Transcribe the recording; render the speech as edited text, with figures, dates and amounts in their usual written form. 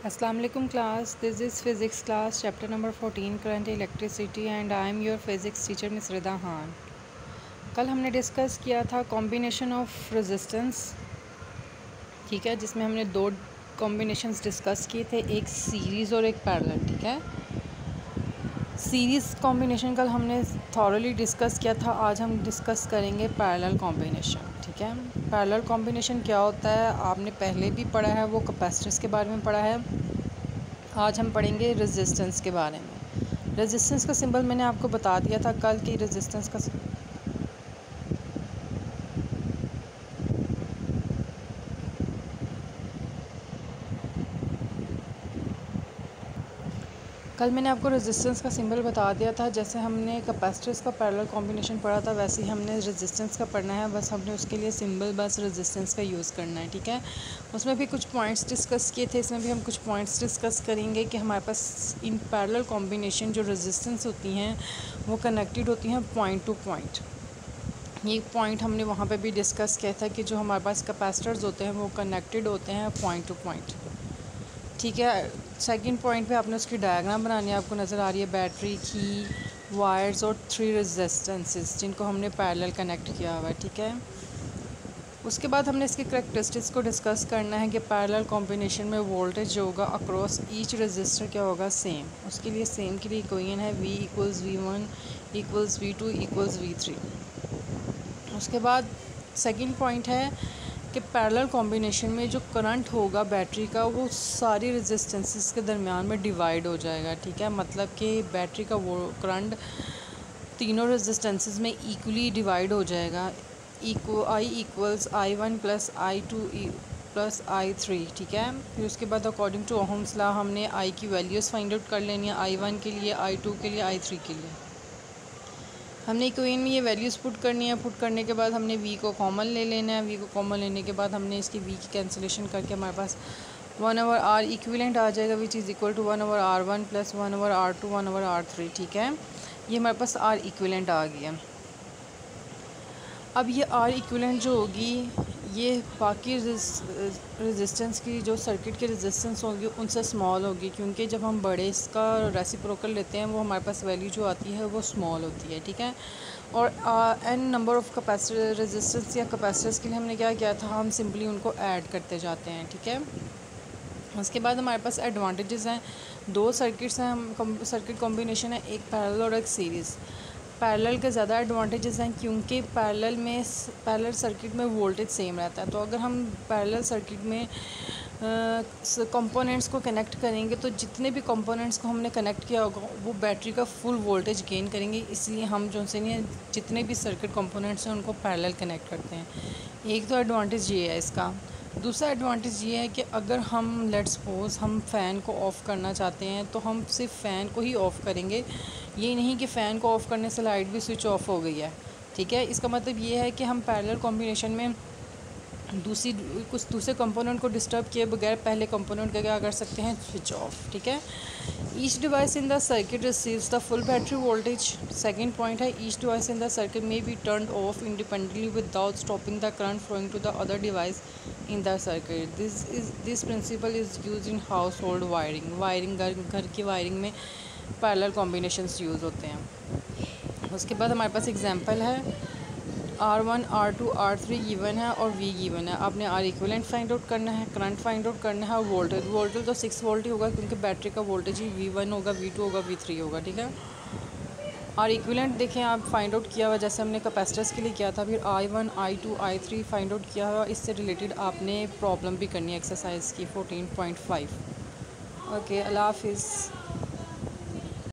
अस्सलाम वालेकुम class, this is physics class chapter number 14 current electricity and I am your physics teacher miss Rida Khan. कल हमने discuss किया था कॉम्बिनेशन ऑफ रेजिस्टेंस, ठीक है, जिसमें हमने दो कॉम्बिनेशंस डिस्कस किए थे, एक सीरीज़ और एक पैरेलल। ठीक है, सीरीज़ कॉम्बिनेशन कल हमने थॉरली डिस्कस किया था, आज हम डिस्कस करेंगे पैरेलल कॉम्बिनेशन। ठीक है, पैरेलल कॉम्बिनेशन क्या होता है आपने पहले भी पढ़ा है, वो कैपेसिटर्स के बारे में पढ़ा है। आज हम पढ़ेंगे रेजिस्टेंस के बारे में। रेजिस्टेंस का सिंबल मैंने आपको बता दिया था कल कि रेजिस्टेंस का कल मैंने आपको रेजिस्टेंस का सिंबल बता दिया था। जैसे हमने कैपेसिटर्स का पैरेलल कॉम्बिनेशन पढ़ा था, वैसे ही हमने रेजिस्टेंस का पढ़ना है, बस हमने उसके लिए सिंबल बस रेजिस्टेंस का यूज़ करना है। ठीक है, उसमें भी कुछ पॉइंट्स डिस्कस किए थे, इसमें भी हम कुछ पॉइंट्स डिस्कस करेंगे कि हमारे पास इन पैरेलल कॉम्बिनेशन जो रेजिस्टेंस होती हैं वो कनेक्टेड होती हैं पॉइंट टू पॉइंट। ये पॉइंट हमने वहाँ पे भी डिस्कस किया था कि जो हमारे पास कैपेसिटर्स होते हैं वो कनेक्टेड होते हैं पॉइंट टू पॉइंट। ठीक है, सेकंड पॉइंट पे आपने उसकी डायग्राम बनानी है, आपको नज़र आ रही है बैटरी की वायर्स और 3 रेजिस्टेंसेस जिनको हमने पैरेलल कनेक्ट किया हुआ है। ठीक है, उसके बाद हमने इसके करैक्टरिस्टिक्स को डिस्कस करना है कि पैरेलल कॉम्बिनेशन में वोल्टेज जो होगा अक्रॉस ईच रजिस्टर क्या होगा, सेम। उसके लिए सेम के लिए इक्वेशन है V = V1 = V2 = V3। उसके बाद सेकंड पॉइंट है कि पैरेलल कॉम्बिनेशन में जो करंट होगा बैटरी का वो सारी रेजिस्टेंसेस के दरमियान में डिवाइड हो जाएगा। ठीक है, मतलब कि बैटरी का वो करंट तीनों रेजिस्टेंसेस में इक्वली डिवाइड हो जाएगा। I = I1 + I2 + I3। ठीक है, फिर उसके बाद अकॉर्डिंग टू ओहम्स लॉ हमने I की वैल्यूज़ फाइंड आउट कर लेनी है, I1 के लिए, I2 के लिए, I3 के लिए। हमने इक्वेशन में ये वैल्यूज़ पुट करनी है। पुट करने के बाद हमने V को कॉमन ले लेना है। V को कॉमन लेने के बाद हमने इसकी V की कैंसिलेशन करके हमारे पास 1/R इक्विवेलेंट आ जाएगा, which is equal to 1/R1 + 1/R2 1/R3। ठीक है, ये हमारे पास R इक्विवेलेंट आ गया। अब ये R इक्विवेलेंट जो होगी ये बाकी रेजिस्टेंस की जो सर्किट की रेजिस्टेंस होगी उनसे स्मॉल होगी, क्योंकि जब हम बड़े इसका रेसिप्रोकल लेते हैं वो हमारे पास वैल्यू जो आती है वो स्मॉल होती है। ठीक है, और n number of capacitor resistance या कैपेसिटर्स के लिए हमने क्या किया था, हम सिंपली उनको ऐड करते जाते हैं। ठीक है, उसके बाद हमारे पास एडवांटेजेस हैं। दो सर्किट्स हैं, हम सर्किट कॉम्बिनेशन है, एक पैरेलल और एक सीरीज़। पैरेलल के ज़्यादा एडवांटेजेस हैं क्योंकि पैरेलल सर्किट में वोल्टेज सेम रहता है। तो अगर हम पैरेलल सर्किट में कंपोनेंट्स को कनेक्ट करेंगे तो जितने भी कंपोनेंट्स को हमने कनेक्ट किया होगा वो बैटरी का फुल वोल्टेज गेन करेंगे, इसलिए हम जो से नहीं जितने भी सर्किट कंपोनेंट्स हैं उनको पैरेलल कनेक्ट करते हैं। एक तो एडवांटेज ये है इसका। दूसरा एडवांटेज ये है कि अगर हम लेट्स सपोज हम फ़ैन को ऑफ़ करना चाहते हैं तो हम सिर्फ फ़ैन को ही ऑफ़ करेंगे, ये नहीं कि फ़ैन को ऑफ़ करने से लाइट भी स्विच ऑफ हो गई है। ठीक है, इसका मतलब ये है कि हम पैरेलल कॉम्बिनेशन में कुछ दूसरे कंपोनेंट को डिस्टर्ब किए बगैर पहले कंपोनेंट का क्या कर सकते हैं, स्विच ऑफ। ठीक है, each device in the circuit receives the full battery voltage. Second point है each device in the circuit may be turned off independently without stopping the current flowing to the other device in the circuit. This principle is use in household wiring घर की wiring में parallel combinations use होते हैं। उसके बाद हमारे पास example है R1 R2 R3 given है और V गिवन है। आपने R इक्विवेलेंट फाइंड आउट करना है, करंट फाइंड आउट करना है और वोल्टेज तो 6 वोल्ट ही होगा क्योंकि बैटरी का वोल्टेज ही V1 होगा, V2 होगा, V3 होगा। ठीक है, R इक्विवेलेंट देखें आप फाइंड आउट किया हुआ जैसे हमने कैपेसिटर्स के लिए किया था, फिर I1 I2 I3 find out किया हुआ। इससे रिलेटेड आपने प्रॉब्लम भी करनी है एक्सरसाइज की 14.5। ओके, अल्लाह हाफिज़।